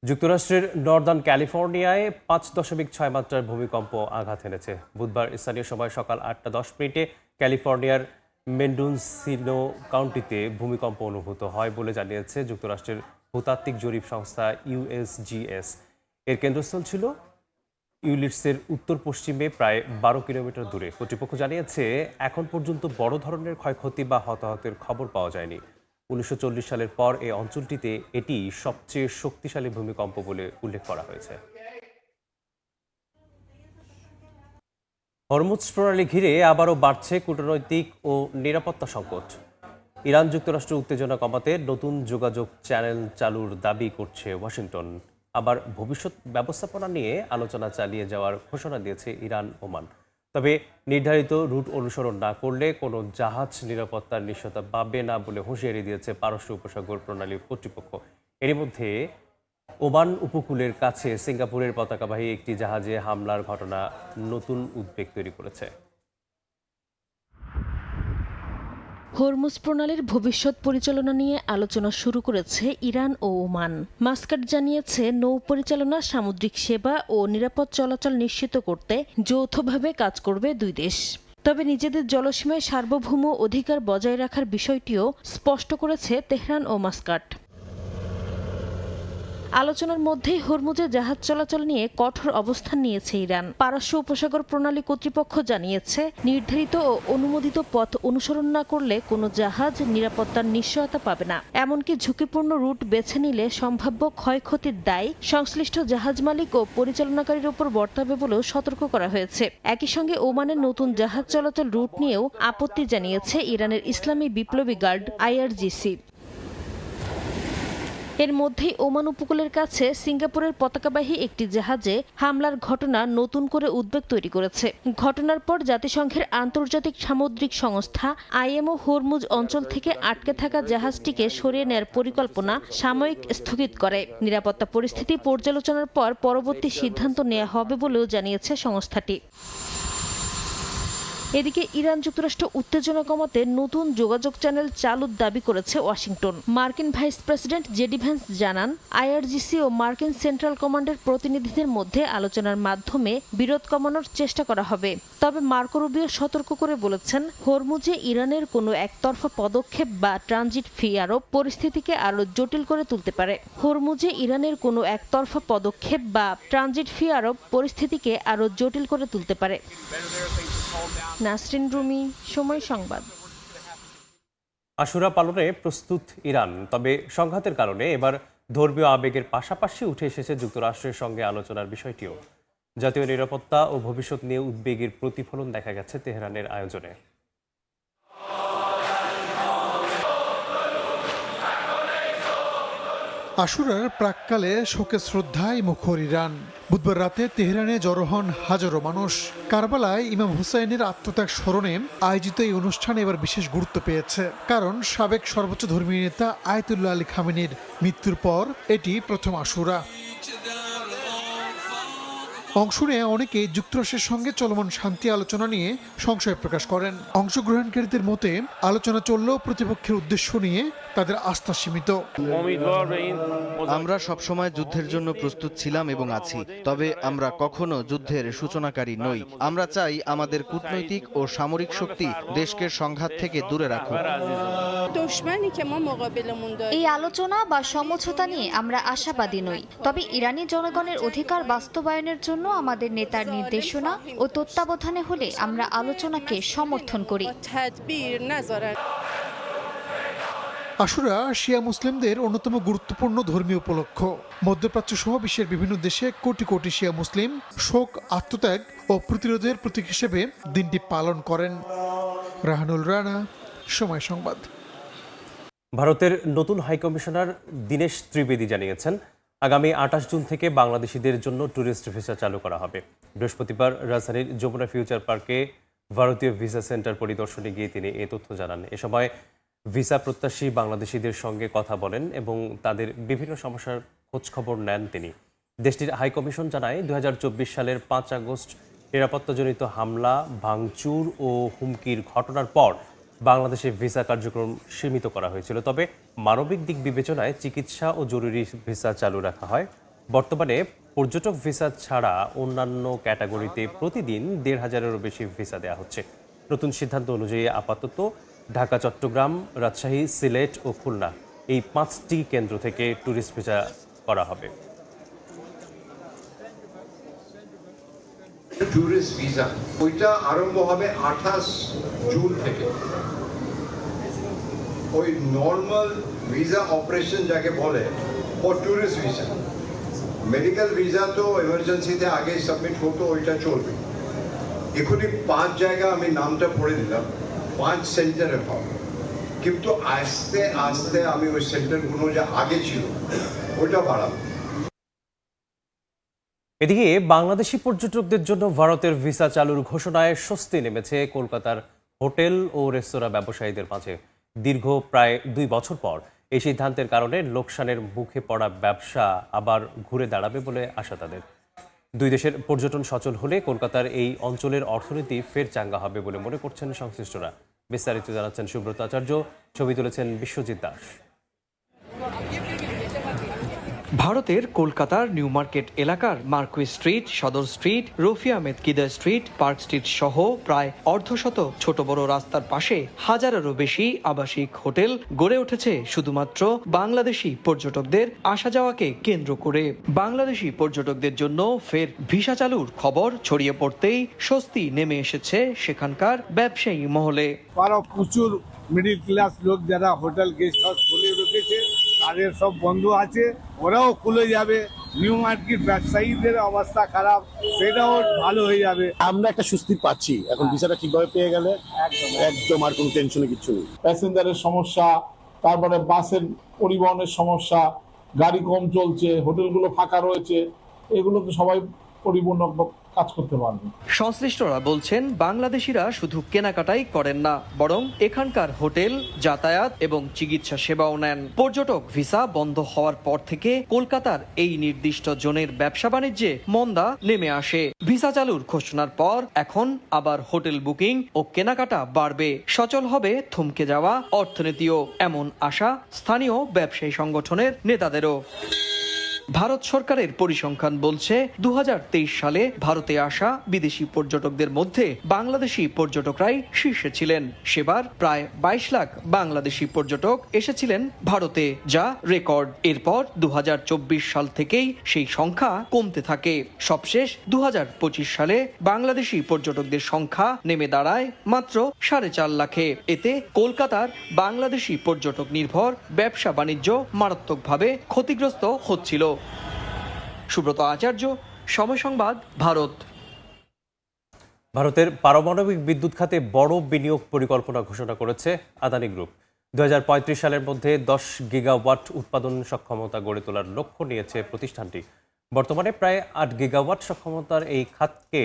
Speaker 1: যুক্তরাষ্ট্রের নর্দার্ন ক্যালিফোর্নিয়ায় 5.6 মাত্রার ভূমিকম্প আঘাত এনেছে। বুধবার স্থানীয় সময় সকাল 8:10 ক্যালিফোর্নিয়ার মেন্ডোসিনো কাউন্টিতে ভূমিকম্প অনুভূত হয় বলে জানিয়েছে যুক্তরাষ্ট্রের ভূতাত্ত্বিক জরিপ সংস্থা USGS। এর কেন্দ্রস্থল ছিল ইউলিটসের উত্তর পশ্চিমে প্রায় 12 কিলোমিটার দূরে। কর্তৃপক্ষ জানিয়েছে এখন পর্যন্ত বড় ধরনের ক্ষয়ক্ষতি বা হতাহতের খবর পাওয়া যায়নি। 1940 সালের পর এই অঞ্চলটিতে এটি সবচেয়ে শক্তিশালী ভূমিকম্প বলে উল্লেখ করা হয়েছে। হরমুজ প্রণালী ঘিরে আবারও বাড়ছে কূটনৈতিক ও নিরাপত্তা সংকট। ইরান যুক্তরাষ্ট্র উত্তেজনা কমাতে নতুন যোগাযোগ চ্যানেল চালুর দাবি করছে ওয়াশিংটন। আবার ভবিষ্যৎ ব্যবস্থাপনা নিয়ে আলোচনা চালিয়ে যাওয়ার ঘোষণা দিয়েছে ইরান, ওমান। তবে নির্ধারিত রুট অনুসরণ না করলে কোনো জাহাজ নিরাপত্তার নিশ্চয়তা পাবে না বলে হুঁশিয়ারি দিয়েছে পারস্য উপসাগর প্রণালী কর্তৃপক্ষ। এরই মধ্যে ওমান উপকূলের কাছে সিঙ্গাপুরের পতাকাবাহী একটি জাহাজে হামলার ঘটনা নতুন উদ্বেগ তৈরি করেছে।
Speaker 7: হরমুজ প্রণালীর ভবিষ্যৎ পরিচালনা নিয়ে আলোচনা শুরু করেছে ইরান ও ওমান। মাস্কাট জানিয়েছে, নৌ পরিচালনা, সামুদ্রিক সেবা ও নিরাপদ চলাচল নিশ্চিত করতে যৌথভাবে কাজ করবে দুই দেশ। তবে নিজেদের জলসীমায় সার্বভৌম অধিকার বজায় রাখার বিষয়টিও স্পষ্ট করেছে তেহরান ও মাস্কাট। আলোচনার মধ্যেই হরমুজে জাহাজ চলাচল নিয়ে কঠোর অবস্থান নিয়েছে ইরান। পারস্য উপসাগর প্রণালী কর্তৃপক্ষ জানিয়েছে, নির্ধারিত ও অনুমোদিত পথ অনুসরণ না করলে কোনো জাহাজ নিরাপত্তার নিশ্চয়তা পাবে না। এমনকি ঝুঁকিপূর্ণ রুট বেছে নিলে সম্ভাব্য ক্ষয়ক্ষতির দায় সংশ্লিষ্ট জাহাজ মালিক ও পরিচালনাকারীর উপর বর্তাবে বলেও সতর্ক করা হয়েছে। একই সঙ্গে ওমানের নতুন জাহাজ চলাচল রুট নিয়েও আপত্তি জানিয়েছে ইরানের ইসলামী বিপ্লবী গার্ড IRGC। এর মধ্যেই ওমান উপকূলের কাছে সিঙ্গাপুরের পতাকাবাহী একটি জাহাজে হামলার ঘটনা নতুন করে উদ্বেগ তৈরি করেছে। ঘটনার পর জাতিসংঘের আন্তর্জাতিক সামুদ্রিক সংস্থা IMO হরমুজ অঞ্চল থেকে আটকে থাকা জাহাজটিকে সরিয়ে নেয়ার পরিকল্পনা সাময়িক স্থগিত করে। নিরাপত্তা পরিস্থিতি পর্যালোচনার পর পরবর্তী সিদ্ধান্ত নেওয়া হবে বলেও জানিয়েছে সংস্থাটি। এদিকে ইরান যুক্তরাষ্ট্র উত্তেজনা কমাতে নতুন যোগাযোগ চ্যানেল চালুর দাবি করেছে ওয়াশিংটন। মার্কিন ভাইস প্রেসিডেন্ট জেডি ভ্যান্স জানান, IRGC ও মার্কিন সেন্ট্রাল কমান্ডের প্রতিনিধিদের মধ্যে আলোচনার মাধ্যমে বিরোধ কমানোর চেষ্টা করা হবে। তবে মার্কো রুবিও সতর্ক করে বলেছেন, হরমুজে ইরানের কোনো একতরফা পদক্ষেপ বা ট্রানজিট ফি আরোপ পরিস্থিতিকে আরও জটিল করে তুলতে পারে। হরমুজে ইরানের কোনো একতরফা পদক্ষেপ বা ট্রানজিট ফি আরোপ পরিস্থিতিকে আরও জটিল করে তুলতে পারে। নাসরিন রুমি, সময় সংবাদ।
Speaker 1: আশুরা পালনে প্রস্তুত ইরান, তবে সংঘাতের কারণে এবার ধর্মীয় আবেগের পাশাপাশি উঠে এসেছে যুক্তরাষ্ট্রের সঙ্গে আলোচনার বিষয়টিও। জাতীয় নিরাপত্তা ও ভবিষ্যৎ নিয়ে উদ্বেগের প্রতিফলন দেখা গেছে তেহরানের আয়োজনে।
Speaker 8: আশুরার প্রাক্কালে শোকে শ্রদ্ধায় মুখর ইরান। বুধবার রাতে তেহরানে জড়ো হন হাজারো মানুষ। কারবালায় ইমাম হুসাইনের আত্মত্যাগ স্মরণে আয়োজিত এই অনুষ্ঠান এবার বিশেষ গুরুত্ব পেয়েছে, কারণ সাবেক সর্বোচ্চ ধর্মীয় নেতা আয়াতুল্লাহ আলী খামেনির মৃত্যুর পর এটি প্রথম আশুরা। অংশ নিয়ে অনেকে যুক্তরাষ্ট্রের সঙ্গে চলমান শান্তি আলোচনা নিয়ে সংশয় প্রকাশ করেন। অংশগ্রহণকারীদের মতে, আলোচনা চললেও প্রতিপক্ষের উদ্দেশ্য নিয়ে তাদের আস্থা সীমিত।
Speaker 9: আমরা সবসময় যুদ্ধের জন্য প্রস্তুত ছিলাম এবং আছি, তবে আমরা কখনো যুদ্ধের সূচনাকারী নই। আমরা চাই আমাদের কূটনৈতিক ও সামরিক শক্তি দেশকে সংঘাত থেকে দূরে রাখুক।
Speaker 10: এই আলোচনা বা সমঝোতা নিয়ে আমরা আশাবাদী নই, তবে ইরানি জনগণের অধিকার বাস্তবায়নের জন্য আমাদের নেতার নির্দেশনা ও তত্ত্বাবধানে হলে আমরা আলোচনাকে সমর্থন করি।
Speaker 8: আশুরা শিয়া মুসলিমদের অন্যতম গুরুত্বপূর্ণ ধর্মীয় উপলক্ষ। মধ্যপ্রাচ্য সহ বিশ্বের বিভিন্ন দেশে কোটি কোটি শিয়া মুসলিম শোক, আত্মত্যাগ ও প্রতিরোধের প্রতীক হিসেবে দিনটি পালন করেন। রাহানুল রানা, সময় সংবাদ।
Speaker 1: ভারতের নতুন হাইকমিশনার দীনেশ ত্রিবেদী জানিয়েছেন, আগামী 28 জুন থেকে বাংলাদেশিদের জন্য ট্যুরিস্ট ভিসা চালু করা হবে। বৃহস্পতিবার রাজধানীর যমুনা ফিউচার পার্কে ভারতীয় ভিসা সেন্টার পরিদর্শনে গিয়ে তিনি এ তথ্য জানান। এ সময় ভিসা প্রত্যাশী বাংলাদেশিদের সঙ্গে কথা বলেন এবং তাদের বিভিন্ন সমস্যার খোঁজখবর নেন তিনি। দেশটির হাইকমিশন জানায়, 2024 সালের 5 আগস্ট নিরাপত্তাজনিত হামলা, ভাঙচুর ও হুমকির ঘটনার পর বাংলাদেশে ভিসা কার্যক্রম সীমিত করা হয়েছিল। তবে মানবিক দিক বিবেচনায় চিকিৎসা ও জরুরি ভিসা চালু রাখা হয়। বর্তমানে পর্যটক ভিসা ছাড়া অন্যান্য ক্যাটাগরিতে প্রতিদিন 1,500-এরও বেশি ভিসা দেওয়া হচ্ছে। নতুন সিদ্ধান্ত অনুযায়ী আপাতত ঢাকা, চট্টগ্রাম, রাজশাহী, সিলেট ও খুলনা এই 5টি কেন্দ্র থেকে ট্যুরিস্ট ভিসা করা হবে।
Speaker 11: ট্যুরিস্ট ভিসা ওইটা আরম্ভ হবে 28 জুন থেকে। ওই নর্মাল ভিসা অপারেশন যাকে বলে ও ট্যুরিস্ট ভিসা। মেডিকেল ভিসা তো এমার্জেন্সিতে আগে সাবমিট হতো, ওইটা চলবে। এখনই 5 জায়গা আমি নামটা পড়ে দিলাম, 5 সেন্টারে হবে, কিন্তু আস্তে আস্তে আমি ওই সেন্টারগুলো যা আগে ছিল ওইটা বাড়াবো।
Speaker 1: এদিকে বাংলাদেশি পর্যটকদের জন্য ভারতের ভিসা চালুর ঘোষণায় স্বস্তি নেমেছে কলকাতার হোটেল ও রেস্তোরাঁ ব্যবসায়ীদের মাঝে। দীর্ঘ প্রায় 2 বছর পর এই সিদ্ধান্তের কারণে লোকসানের মুখে পড়া ব্যবসা আবার ঘুরে দাঁড়াবে বলে আশা তাদের। দুই দেশের পর্যটন সচল হলে কলকাতার এই অঞ্চলের অর্থনীতি ফের চাঙ্গা হবে বলে মনে করছেন সংশ্লিষ্টরা। বিস্তারিত জানাচ্ছেন সুব্রত আচার্য, ছবি তুলেছেন বিশ্বজিৎ দাস।
Speaker 12: ভারতের কলকাতার নিউ মার্কেট এলাকার Marquis Street, Sudder Street, Rafi Ahmed Kidwai Street, park street সহ প্রায় অর্ধশত ছোট বড় রাস্তার পাশে হাজারেরও বেশি আবাসিক হোটেল গড়ে উঠেছে শুধুমাত্র বাংলাদেশি পর্যটকদের আসা যাওয়াকে কেন্দ্র করে। বাংলাদেশি পর্যটকদের জন্য ফের ভিসা চালুর খবর ছড়িয়ে পড়তেই স্বস্তি নেমে এসেছে সেখানকার ব্যবসায়ী মহলে।
Speaker 13: প্রচুর মিডিল ক্লাস লোক যারা হোটেল গেস্ট হাউস খুলে রেখেছে তাদের সব বন্ধ আছে, ওরাও খুলে যাবে। নিউ মার্কেট ব্যবসায়ীদের অবস্থা খারাপ, সেটাও ভালো হয়ে যাবে।
Speaker 14: আমরা একটা স্বস্তি পাচ্ছি এখন, ভিসাটা ঠিকভাবে পেয়ে গেলে একদম আর কোনো টেনশনে কিছু নেই।
Speaker 13: প্যাসেঞ্জারের সমস্যা, তারপরে বাসের পরিবহনের সমস্যা, গাড়ি কম চলছে, হোটেলগুলো ফাঁকা রয়েছে, এগুলো তো সবাই পরিপূর্ণ কাজ করতে পারবে।
Speaker 12: সংশ্লিষ্টরা বলছেন বাংলাদেশিরা শুধু কেনাকাটাই করেন না, বরং এখানকার হোটেল, যাতায়াত এবং চিকিৎসা সেবাও নেন। পর্যটক ভিসা বন্ধ হওয়ার পর থেকে কলকাতার এই নির্দিষ্ট জোনের ব্যবসা বাণিজ্যে মন্দা নেমে আসে। ভিসা চালুর ঘোষণার পর এখন আবার হোটেল বুকিং ও কেনাকাটা বাড়বে, সচল হবে থমকে যাওয়া অর্থনীতিও, এমন আশা স্থানীয় ব্যবসায়ী সংগঠনের নেতাদেরও। ভারত সরকারের পরিসংখ্যান বলছে 2023 সালে ভারতে আসা বিদেশি পর্যটকদের মধ্যে বাংলাদেশি পর্যটকরাই শীর্ষে ছিলেন। সেবার প্রায় 22 লাখ বাংলাদেশি পর্যটক এসেছিলেন ভারতে, যা রেকর্ড। এরপর 2024 সাল থেকেই সেই সংখ্যা কমতে থাকে। সবশেষ 2025 সালে বাংলাদেশি পর্যটকদের সংখ্যা নেমে দাঁড়ায় মাত্র 4.5 লাখে। এতে কলকাতার বাংলাদেশি পর্যটক নির্ভর ব্যবসা বাণিজ্য মারাত্মকভাবে ক্ষতিগ্রস্ত হচ্ছিল। সুব্রত আচার্য, সময় সংবাদ, ভারত।
Speaker 1: ভারতের পারমাণবিক বিদ্যুৎ খাতে বড় বিনিয়োগ পরিকল্পনা ঘোষণা করেছে আদানি গ্রুপ। 2035 সালের মধ্যে 10 গিগাওয়াট উৎপাদন সক্ষমতা গড়ে তোলার লক্ষ্য নিয়েছে প্রতিষ্ঠানটি। বর্তমানে প্রায় 8 গিগাওয়াট সক্ষমতার এই খাতকে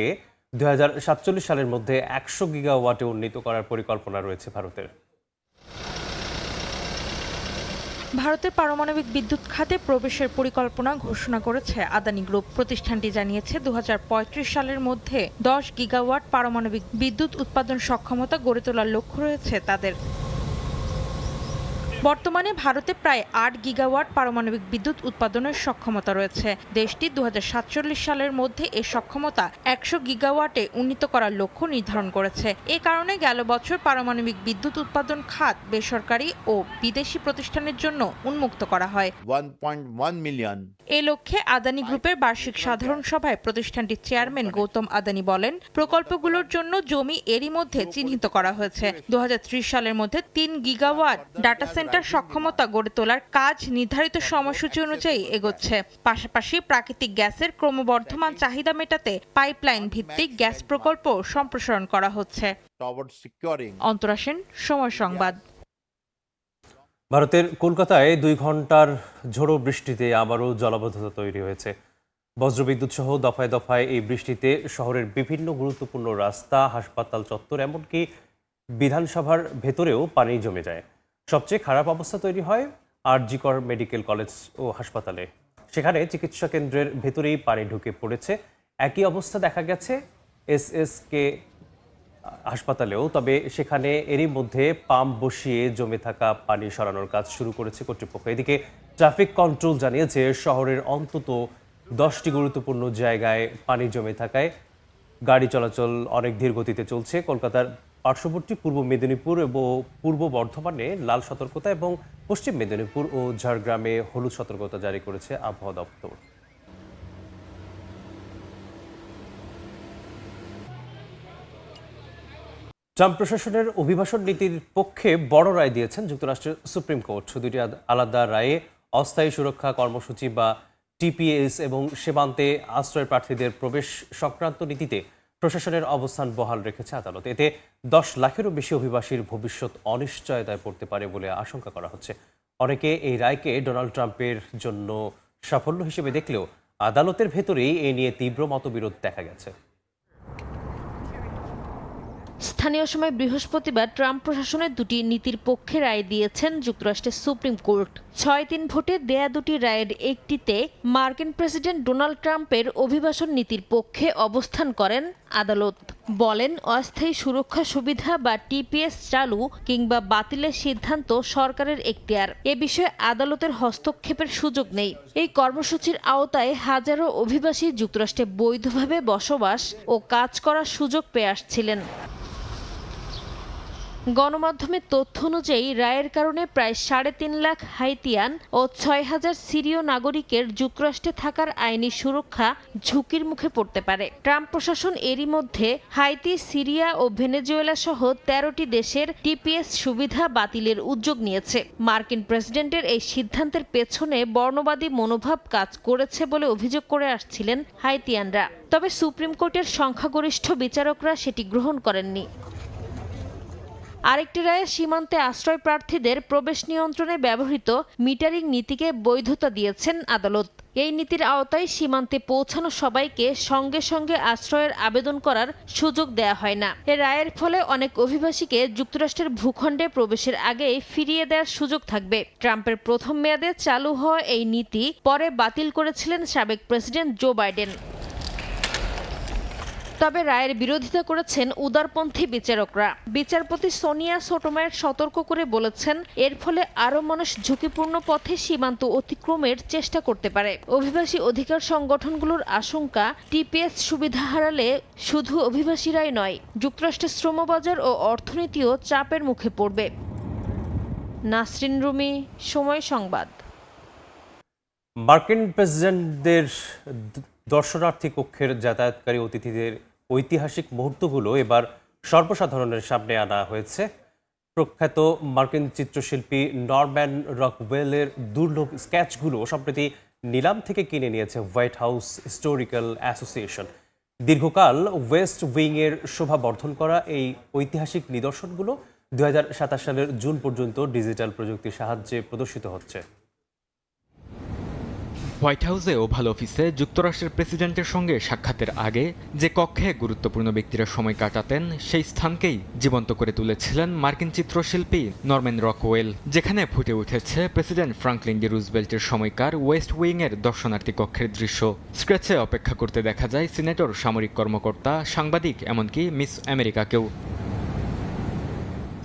Speaker 1: 2047 সালের মধ্যে 100 গিগাওয়াটে উন্নীত করার পরিকল্পনা রয়েছে ভারতের।
Speaker 15: ভারতের পারমাণবিক বিদ্যুৎ খাতে প্রবেশের পরিকল্পনা ঘোষণা করেছে আদানি গ্রুপ। প্রতিষ্ঠানটি জানিয়েছে 2035 সালের মধ্যে 10 গিগাওয়াট পারমাণবিক বিদ্যুৎ উৎপাদন সক্ষমতা গড়ে তোলার লক্ষ্য রয়েছে তাদের। বর্তমানে ভারতে প্রায় 8 গিগাওয়াট পারমাণবিক বিদ্যুৎ উৎপাদনের সক্ষমতা রয়েছে। দেশটি 2047 সালের মধ্যে এ সক্ষমতা 100 গিগাওয়াটে উন্নীত করার লক্ষ্য নির্ধারণ করেছে। এ কারণে গেল বছর পারমাণবিক বিদ্যুৎ উৎপাদন খাত বেসরকারি ও বিদেশি প্রতিষ্ঠানের জন্য উন্মুক্ত করা হয়।
Speaker 14: 1.1 মিলিয়ন।
Speaker 15: এ লক্ষ্যে আদানি গ্রুপের বার্ষিক সাধারণ সভায় প্রতিষ্ঠানটির চেয়ারম্যান গৌতম আদানি বলেন, প্রকল্পগুলোর জন্য জমি এরই মধ্যে চিহ্নিত করা হয়েছে। 2030 সালের মধ্যে 3 গিগাওয়াট ডাটা সেন্টার সক্ষমতা গড়ে তোলার কাজ নির্ধারিত সময়সূচি অনুযায়ী এগোচ্ছে। পাশাপাশি প্রাকৃতিক গ্যাসের ক্রমবর্ধমান চাহিদা মেটাতে পাইপলাইন ভিত্তিক গ্যাস প্রকল্প সম্প্রসারণ করা হচ্ছে। অন্তরা সেন, সময় সংবাদ।
Speaker 1: ভারতের কলকাতায় 2 ঘন্টার ঝোড়ো বৃষ্টিতে আবারও জলাবদ্ধতা তৈরি হয়েছে। বজ্রবিদ্যুৎ সহ দফায় দফায় এই বৃষ্টিতে শহরের বিভিন্ন গুরুত্বপূর্ণ রাস্তা, হাসপাতাল চত্বর, এমনকি বিধানসভার ভেতরেও পানি জমে যায়। সবচেয়ে খারাপ অবস্থা তৈরি হয় আরজি কর মেডিকেল কলেজ ও হাসপাতালে। সেখানে চিকিৎসা কেন্দ্রের ভেতরেই পানি ঢুকে পড়েছে। একই অবস্থা দেখা গেছে এসএসকে হাসপাতালেও, তবে সেখানে এরই মধ্যে পাম্প বসিয়ে জমে থাকা পানি সরানোর কাজ শুরু করেছে কর্তৃপক্ষ। এদিকে ট্রাফিক কন্ট্রোল জানিয়েছে শহরের অন্তত 10টি গুরুত্বপূর্ণ জায়গায় পানি জমে থাকায় গাড়ি চলাচল অনেক ধীর গতিতে চলছে। কলকাতার পার্শ্ববর্তী পূর্ব মেদিনীপুর এবং পূর্ব বর্ধমানে লাল সতর্কতা এবং পশ্চিম মেদিনীপুর ও ঝাড়গ্রামে হলুদ সতর্কতা জারি করেছে আবহাওয়া দপ্তর। ট্রাম্প প্রশাসনের অভিবাসন নীতির পক্ষে বড় রায় দিয়েছেন যুক্তরাষ্ট্রের সুপ্রিম কোর্ট। দুটি আলাদা রায়ে অস্থায়ী সুরক্ষা কর্মসূচি বা টিপিএস এবং সীমান্তে আশ্রয় প্রার্থীদের প্রবেশ সংক্রান্ত নীতিতে প্রশাসনের অবস্থান বহাল রেখেছে আদালত। এতে 10 লাখেরও বেশি অভিবাসীর ভবিষ্যৎ অনিশ্চয়তায় পড়তে পারে বলে আশঙ্কা করা হচ্ছে। অনেকে এই রায়কে ডোনাল্ড ট্রাম্পের জন্য সাফল্য হিসেবে দেখলেও আদালতের ভেতরেই এ নিয়ে তীব্র মতবিরোধ দেখা গেছে।
Speaker 7: স্থানীয় সময় বৃহস্পতিবার ট্রাম্প প্রশাসনের দুটি নীতির পক্ষে রায় দিয়েছেন যুক্তরাষ্ট্রের সুপ্রিম কোর্ট। 6-3 ভোটে দেয়া দুটি রায়ের একটিতে মার্কিন প্রেসিডেন্ট ডোনাল্ড ট্রাম্পের অভিবাসন নীতির পক্ষে অবস্থান করেন আদালত। বলেন, অস্থায়ী সুরক্ষা সুবিধা বা টিপিএস চালু কিংবা বাতিলের সিদ্ধান্ত সরকারের এখতিয়ার। এ বিষয়ে আদালতের হস্তক্ষেপের সুযোগ নেই। এই কর্মসূচির আওতায় হাজারো অভিবাসী যুক্তরাষ্ট্রে বৈধভাবে বসবাস ও কাজ করার সুযোগ পেয়ে আসছিলেন। গণমাধ্যমের তথ্য অনুযায়ী রায়ের কারণে প্রায় 3.5 লাখ হাইতিয়ান ও 6,000 সিরীয় নাগরিকের যুক্তরাষ্ট্রে থাকার আইনি সুরক্ষা ঝুঁকির মুখে পড়তে পারে। ট্রাম্প প্রশাসন এরই মধ্যে হাইতি, সিরিয়া ও ভেনেজুয়েলা সহ 13টি দেশের টিপিএস সুবিধা বাতিলের উদ্যোগ নিয়েছে। মার্কিন প্রেসিডেন্টের এই সিদ্ধান্তের পেছনে বর্ণবাদী মনোভাব কাজ করেছে বলে অভিযোগ করে আসছিলেন হাইতিয়ানরা। তবে সুপ্রিম কোর্টের সংখ্যাগরিষ্ঠ বিচারকরা সেটি গ্রহণ করেননি। আরেকটি রায়ে সীমান্তে আশ্রয় প্রার্থীদের প্রবেশ নিয়ন্ত্রণে ব্যবহৃত মিটারিং নীতিকে বৈধতা দিয়েছেন আদালত। এই নীতির আওতায় সীমান্তে পৌঁছানো সবাইকে সঙ্গে সঙ্গে আশ্রয়ের আবেদন করার সুযোগ দেয়া হয় না। এ রায়ের ফলে অনেক অভিবাসীকে যুক্তরাষ্ট্রের ভূখণ্ডে প্রবেশের আগেই ফিরিয়ে দেওয়ার সুযোগ থাকবে। ট্রাম্পের প্রথম মেয়াদে চালু হওয়া এই নীতি পরে বাতিল করেছিলেন সাবেক প্রেসিডেন্ট জো বাইডেন। তবে রায়ের বিরোধিতা করেছেন উদারপন্থী বিচারকরা। বিচারপতি সোনিয়া সোটোমায়ের সতর্ক করে বলেছেন, এর ফলে আরও মানুষ ঝুঁকিপূর্ণ পথে সীমান্ত অতিক্রমের চেষ্টা করতে পারে। অভিবাসী অধিকার সংগঠনগুলোর আশঙ্কা, টিপিএস সুবিধা হারালে শুধু অভিবাসীরাই নয়, যুক্তরাষ্ট্রের শ্রমবাজার ও অর্থনীতিও চাপের মুখে পড়বে। নাসরিন রুমি, সময় সংবাদ।
Speaker 1: মার্কিন প্রেসিডেন্টদের দর্শনার্থী কক্ষের যাতায়াতকারী অতিথিদের ঐতিহাসিক মুহূর্তগুলো এবার সর্বসাধারণের সামনে আনা হয়েছে। প্রখ্যাত মার্কিন চিত্রশিল্পী নরম্যান রকওয়েলের দুর্লভ স্কেচগুলো সম্প্রতি নিলাম থেকে কিনে নিয়েছে হোয়াইট হাউস হিস্টোরিক্যাল অ্যাসোসিয়েশন। দীর্ঘকাল ওয়েস্ট উইংয়ের শোভা বর্ধন করা এই ঐতিহাসিক নিদর্শনগুলো 2027 সালের জুন পর্যন্ত ডিজিটাল প্রযুক্তির সাহায্যে প্রদর্শিত হচ্ছে।
Speaker 16: হোয়াইট হাউসে ওভাল অফিসে যুক্তরাষ্ট্রের প্রেসিডেন্টের সঙ্গে সাক্ষাতের আগে যে কক্ষে গুরুত্বপূর্ণ ব্যক্তিরা সময় কাটাতেন, সেই স্থানকেই জীবন্ত করে তুলেছিলেন মার্কিন চিত্রশিল্পী নরম্যান রকওয়েল, যেখানে ফুটে উঠেছে প্রেসিডেন্ট ফ্রাঙ্কলিন ডি রুজভেল্টের সময়কার ওয়েস্ট উইংয়ের দর্শনার্থী কক্ষের দৃশ্য। স্ক্র্যাচে অপেক্ষা করতে দেখা যায় সিনেটর, সামরিক কর্মকর্তা, সাংবাদিক, এমনকি মিস আমেরিকাকেও।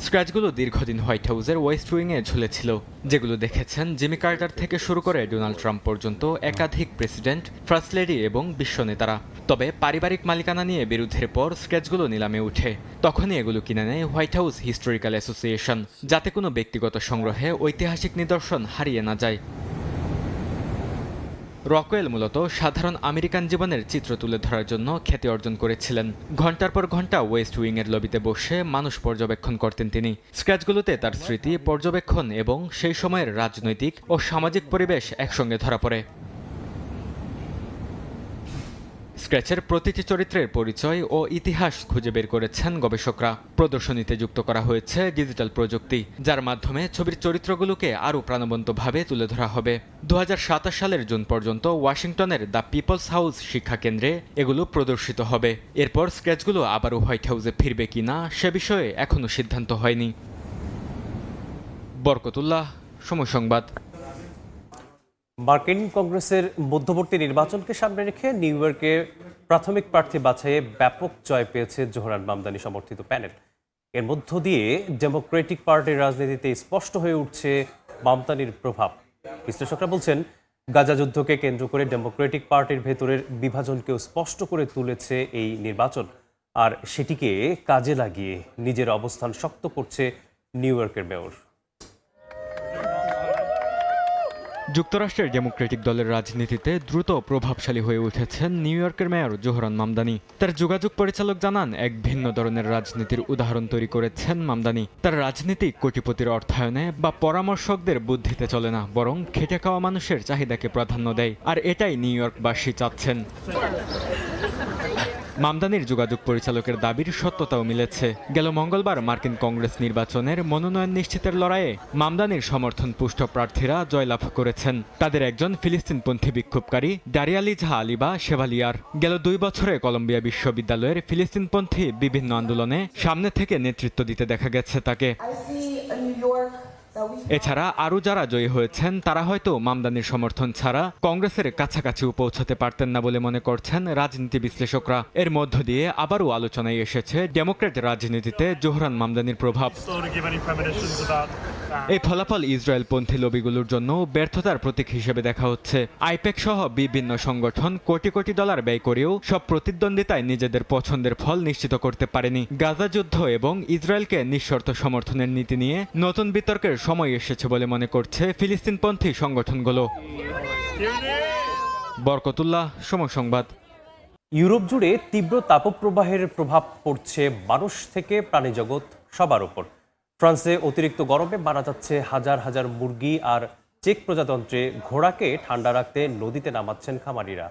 Speaker 16: স্ক্র্যাচগুলো দীর্ঘদিন হোয়াইট হাউসের ওয়েস্ট উইংয়ে ঝুলেছিল, যেগুলো দেখেছেন জিমি কার্টার থেকে শুরু করে ডোনাল্ড ট্রাম্প পর্যন্ত একাধিক প্রেসিডেন্ট, ফার্স্ট লেডি এবং বিশ্ব নেতারা। তবে পারিবারিক মালিকানা নিয়ে বিরোধের পর স্ক্র্যাচগুলো নিলামে ওঠে। তখনই এগুলো কিনে নেয় হোয়াইট হাউস হিস্টোরিক্যাল অ্যাসোসিয়েশন, যাতে কোনো ব্যক্তিগত সংগ্রহে ঐতিহাসিক নিদর্শন হারিয়ে না যায়। রকওয়েল মূলত সাধারণ আমেরিকান জীবনের চিত্র তুলে ধরার জন্য খ্যাতি অর্জন করেছিলেন। ঘন্টার পর ঘন্টা ওয়েস্ট উইংয়ের লবিতে বসে মানুষ পর্যবেক্ষণ করতেন তিনি। স্ক্র্যাচগুলোতে তার স্মৃতি, পর্যবেক্ষণ এবং সেই সময়ের রাজনৈতিক ও সামাজিক পরিবেশ একসঙ্গে ধরা পড়ে। স্ক্র্যাচের প্রতিটি চরিত্রের পরিচয় ও ইতিহাস খুঁজে বের করেছেন গবেষকরা। প্রদর্শনীতে যুক্ত করা হয়েছে ডিজিটাল প্রযুক্তি, যার মাধ্যমে ছবির চরিত্রগুলোকে আরও প্রাণবন্তভাবে তুলে ধরা হবে। 2027 সালের জুন পর্যন্ত ওয়াশিংটনের দ্য পিপলস হাউস শিক্ষা কেন্দ্রে এগুলো প্রদর্শিত হবে। এরপর স্ক্র্যাচগুলো আবারও হোয়াইট হাউসে ফিরবে কিনা সে বিষয়ে এখনও সিদ্ধান্ত হয়নি। বরকতুল্লাহ, সময় সংবাদ।
Speaker 1: মার্কিন কংগ্রেসের মধ্যবর্তী নির্বাচনকে সামনে রেখে নিউ ইয়র্কে প্রাথমিক প্রার্থী বাছাইয়ে ব্যাপক জয় পেয়েছে জোহরান মামদানি সমর্থিত প্যানেল। এর মধ্য দিয়ে ডেমোক্রেটিক পার্টির রাজনীতিতে স্পষ্ট হয়ে উঠছে মামদানির প্রভাব। বিশ্লেষকরা বলছেন, গাজা যুদ্ধকে কেন্দ্র করে ডেমোক্রেটিক পার্টির ভেতরের বিভাজনকেও স্পষ্ট করে তুলেছে এই নির্বাচন, আর সেটিকে কাজে লাগিয়ে নিজের অবস্থান শক্ত করছে নিউ ইয়র্কের মেয়র।
Speaker 16: যুক্তরাষ্ট্রের ডেমোক্রেটিক দলের রাজনীতিতে দ্রুত প্রভাবশালী হয়ে উঠেছেন নিউ ইয়র্কের মেয়র জোহরান মামদানি। তার যোগাযোগ পরিচালক জানান, এক ভিন্ন ধরনের রাজনীতির উদাহরণ তৈরি করেছেন মামদানি। তার রাজনীতি কোটিপতির অর্থায়নে বা পরামর্শকদের বুদ্ধিতে চলে না, বরং খেটে খাওয়া মানুষের চাহিদাকে প্রাধান্য দেয়, আর এটাই নিউ ইয়র্কবাসী চাচ্ছেন। মামদানির যোগাযোগ পরিচালকের দাবির সত্যতাও মিলেছে। গেল মঙ্গলবার মার্কিন কংগ্রেস নির্বাচনের মনোনয়ন নিশ্চিতের লড়াইয়ে মামদানির সমর্থন পুষ্ট প্রার্থীরা জয়লাভ করেছেন। তাদের একজন ফিলিস্তিনপন্থী বিক্ষোভকারী ডারিয়ালি ঝা আলিবা শেভালিয়ার। গেল 2 বছরে কলম্বিয়া বিশ্ববিদ্যালয়ের ফিলিস্তিনপন্থী বিভিন্ন আন্দোলনে সামনে থেকে নেতৃত্ব দিতে দেখা গেছে তাকে। এছাড়া আরও যারা জয়ী হয়েছেন তারা হয়তো মামদানির সমর্থন ছাড়া কংগ্রেসের কাছাকাছিও পৌঁছাতে পারতেন না বলে মনে করছেন রাজনীতি বিশ্লেষকরা। এর মধ্য দিয়ে আবারও আলোচনায় এসেছে ডেমোক্র্যাট রাজনীতিতে জোহরান মামদানির প্রভাব। এই ফলাফল ইসরায়েলপন্থী লবিগুলোর জন্য ব্যর্থতার প্রতীক হিসেবে দেখা হচ্ছে। আইপ্যাক সহ বিভিন্ন সংগঠন কোটি কোটি ডলার ব্যয় করেও সব প্রতিদ্বন্দ্বিতায় নিজেদের পছন্দের ফল নিশ্চিত করতে পারেনি। গাজা যুদ্ধ এবং ইসরায়েলকে নিঃশর্ত সমর্থনের নীতি নিয়ে নতুন বিতর্কের সময় এসেছে বলে মনে করছে ফিলিস্তিনপন্থী সংগঠনগুলো। বরকতুল্লাহ, সময় সংবাদ।
Speaker 1: ইউরোপ জুড়ে তীব্র তাপপ্রবাহের প্রভাব পড়ছে মানুষ থেকে প্রাণীজগৎ সবার উপর। ফ্রান্সে অতিরিক্ত গরমে মারা যাচ্ছে হাজার হাজার মুরগি আর চেক প্রজাতন্ত্রে ঘোড়াকে ঠান্ডা রাখতে নদীতে নামাচ্ছেন খামারিরা।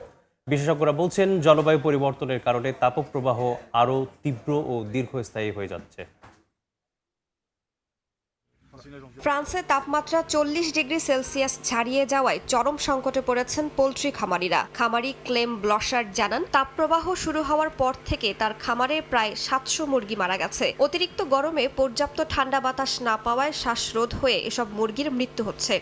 Speaker 1: বিশেষজ্ঞরা বলছেন জলবায়ু পরিবর্তনের কারণে তাপপ্রবাহ আরও তীব্র ও দীর্ঘস্থায়ী হয়ে যাচ্ছে।
Speaker 5: ফ্রান্সে তাপমাত্রা 40 ডিগ্রি সেলসিয়াস ছাড়িয়ে যাওয়ায় চরম সংকটে পড়েছেন পোল্ট্রি খামারিরা। খামারি ক্লেম ব্লশার্ট জানান, তাপপ্রবাহ শুরু হওয়ার পর থেকে তার খামারে প্রায় 700 মুরগি মারা গেছে। অতিরিক্ত গরমে পর্যাপ্ত ঠান্ডা বাতাস না পাওয়ায় শ্বাসরোধ হয়ে এসব মুরগির মৃত্যু হচ্ছে।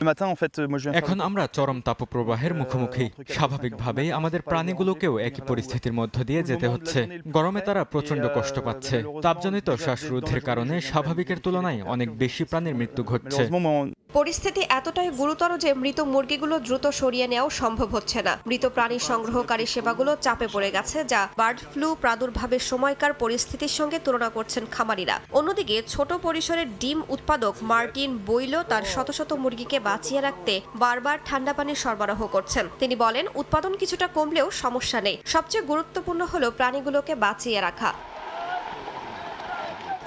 Speaker 16: এখন আমরা চরম তাপপ্রবাহের মুখোমুখি। স্বাভাবিকভাবেই আমাদের প্রাণীগুলোকেও একই পরিস্থিতির মধ্য দিয়ে যেতে হচ্ছে। গরমে তারা প্রচন্ড কষ্ট পাচ্ছে। তাপজনিত শ্বাসরোধের কারণে স্বাভাবিকের তুলনায় অনেক বেশি প্রাণীর মৃত্যু ঘটছে।
Speaker 5: পরিস্থিতি এতটাই গুরুতর যে মৃত মুরগিগুলো দ্রুত সরিয়ে নেওয়াও সম্ভব হচ্ছে না। মৃত প্রাণী সংগ্রহকারী সেবাগুলো চাপে পড়ে গেছে, যা বার্ড ফ্লু প্রাদুর্ভাবের সময়কার পরিস্থিতির সঙ্গে তুলনা করছেন খামারিরা। অন্যদিকে ছোট পরিসরের ডিম উৎপাদক মার্টিন বইলো তার শত শত মুরগিকে বাঁচিয়ে রাখতে বারবার ঠান্ডা পানি সরবরাহ করছেন। তিনি বলেন, উৎপাদন কিছুটা কমলেও সমস্যা নেই, সবচেয়ে গুরুত্বপূর্ণ হলো প্রাণীগুলোকে বাঁচিয়ে রাখা।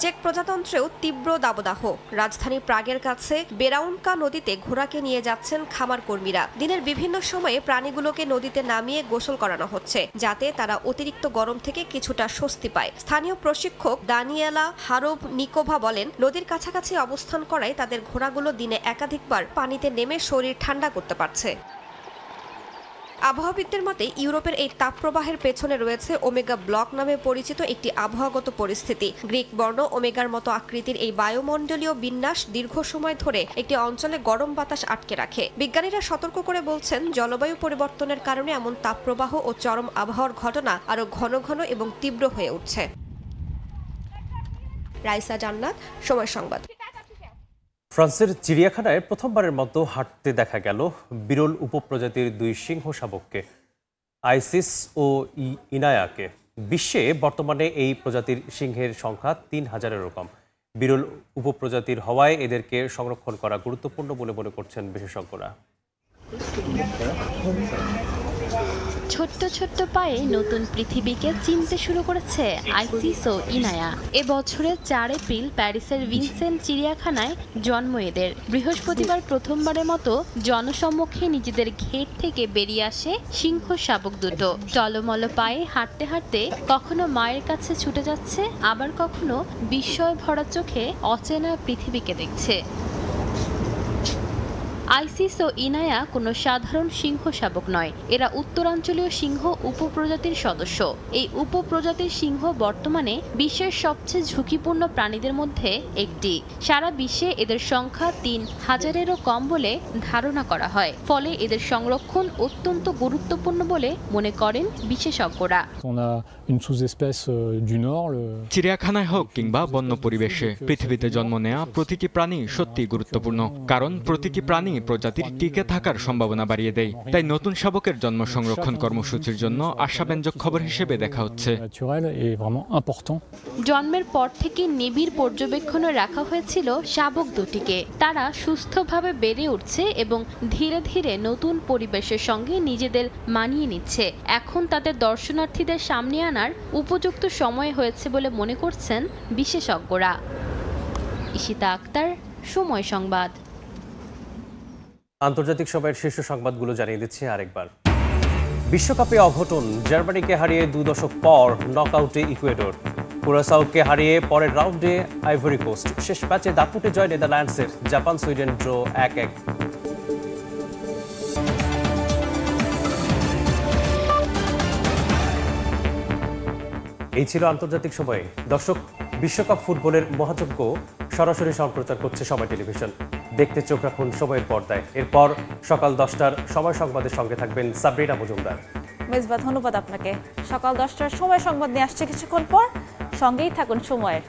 Speaker 5: চেক প্রজাতন্ত্রেও তীব্র দাবদাহ। রাজধানী প্রাগের কাছে বেরাউনকা নদীতে ঘোড়াকে নিয়ে যাচ্ছেন খামার কর্মীরা। দিনের বিভিন্ন সময়ে প্রাণীগুলোকে নদীতে নামিয়ে গোসল করানো হচ্ছে, যাতে তারা অতিরিক্ত গরম থেকে কিছুটা স্বস্তি পায়। স্থানীয় প্রশিক্ষক দানিয়েলা হারোভ নিকোভা বলেন, নদীর কাছাকাছি অবস্থান করায় তাদের ঘোড়াগুলো দিনে একাধিকবার পানিতে নেমে শরীর ঠান্ডা করতে পারছে। আবহাওয়াবিদদের মতে ইউরোপের এই তাপপ্রবাহের পেছনে রয়েছে ওমেগা ব্লক নামে পরিচিত একটি আবহাওয়াগত পরিস্থিতি। গ্রিক বর্ণ ওমেগার মতো আকৃতির এই বায়ুমণ্ডলীয় বিন্যাস দীর্ঘ সময় ধরে একটি অঞ্চলে গরম বাতাস আটকে রাখে। বিজ্ঞানীরা সতর্ক করে বলছেন, জলবায়ু পরিবর্তনের কারণে এমন তাপপ্রবাহ ও চরম আবহাওয়ার ঘটনা আরও ঘন ঘন এবং তীব্র হয়ে উঠছে। রাইসা জান্নাত, সময় সংবাদ।
Speaker 1: ফ্রান্সের চিড়িয়াখানায় প্রথমবারের মতো হাঁটতে দেখা গেল বিরল উপপ্রজাতির 2 সিংহ শাবককে, আইসিস ও ইনায়াকে। বিশ্বে বর্তমানে এই প্রজাতির সিংহের সংখ্যা 3000-এরও কম। বিরল উপপ্রজাতির হওয়ায় এদেরকে সংরক্ষণ করা গুরুত্বপূর্ণ বলে মনে করছেন বিশেষজ্ঞরা।
Speaker 7: ছোট্ট ছোট্ট পায়ে নতুন পৃথিবীকে চিনতে শুরু করেছে আইসিস ও ইনায়া। এবছরের 4 এপ্রিল প্যারিসের ভিনসেন্ট চিড়িয়াখানায় জন্ম এদের। বৃহস্পতিবার প্রথমবারের মতো জনসম্মুখে নিজেদের ঘের থেকে বেরিয়ে আসে সিংহ শাবক দুটো। টলমল পায়ে হাঁটতে হাঁটতে কখনো মায়ের কাছে ছুটে যাচ্ছে, আবার কখনো বিস্ময় ভরা চোখে অচেনা পৃথিবীকে দেখছে। আইসিস ও ইনায়া কোনো সাধারণ সিংহ শাবক নয়, এরা উত্তরাঞ্চলীয় সিংহ উপপ্রজাতির সদস্য। এই উপপ্রজাতির সিংহ বর্তমানে বিশ্বের সবচেয়ে ঝুঁকিপূর্ণ প্রাণীদের মধ্যে একটি। সারা বিশ্বে এদের সংখ্যা 3000-এরও কম বলে ধারণা করা হয়। ফলে এদের সংরক্ষণ অত্যন্ত গুরুত্বপূর্ণ বলে মনে করেন বিশেষজ্ঞরা।
Speaker 16: চিড়িয়াখানায় হোক কিংবা বন্য পরিবেশে পৃথিবীতে জন্ম নেওয়া প্রতিটি প্রাণী সত্যিই গুরুত্বপূর্ণ, কারণ প্রতিটি প্রাণী প্রজাতির টিকে থাকার সম্ভাবনা বাড়িয়ে দেয়। তাই নতুন শাবকের জন্ম সংরক্ষণ কর্মসূচির জন্য আশাব্যঞ্জক খবর হিসেবে দেখা হচ্ছে।
Speaker 7: জন্মের পর থেকে নিবিড় পর্যবেক্ষণে রাখা হয়েছিল শাবক দুটিকে। তারা সুস্থভাবে বেড়ে উঠছে এবং ধীরে ধীরে নতুন পরিবেশের সঙ্গে নিজেদের মানিয়ে নিচ্ছে। এখন তাদের দর্শনার্থীদের সামনে আনার উপযুক্ত সময় হয়েছে বলে মনে করছেন বিশেষজ্ঞরা। ইশিতা আক্তার, সময় সংবাদ।
Speaker 1: আন্তর্জাতিক সময়ের শীর্ষ সংবাদগুলো জানিয়ে দিচ্ছি আরেকবার। বিশ্বকাপে অঘটন, জার্মানিকে হারিয়ে 2 দশক পর নকআউটে ইকুয়েডর। কুরাসাওকে হারিয়ে পরের রাউন্ডে আইভরি কোস্ট। শেষ ম্যাচে দাপুটে জয় নেদারল্যান্ডসের। Japan Sweden draw 1-1। এই ছিল আন্তর্জাতিক সময়ে। দর্শক, বিশ্বকাপ ফুটবলের মহাযজ্ঞ সরাসরি সম্প্রচার করছে সময় টেলিভিশন। দেখতে চোখ রাখুন সময়ের পর্দায়। এরপর সকাল 10টার সময় সংবাদের সঙ্গে থাকবেন সাবরিনা মজুমদার।
Speaker 17: মেজবা, ধন্যবাদ আপনাকে। সকাল 10টার সময় সংবাদ নিয়ে আসছে কিছুক্ষণ পর, সঙ্গেই থাকুন সময়ের।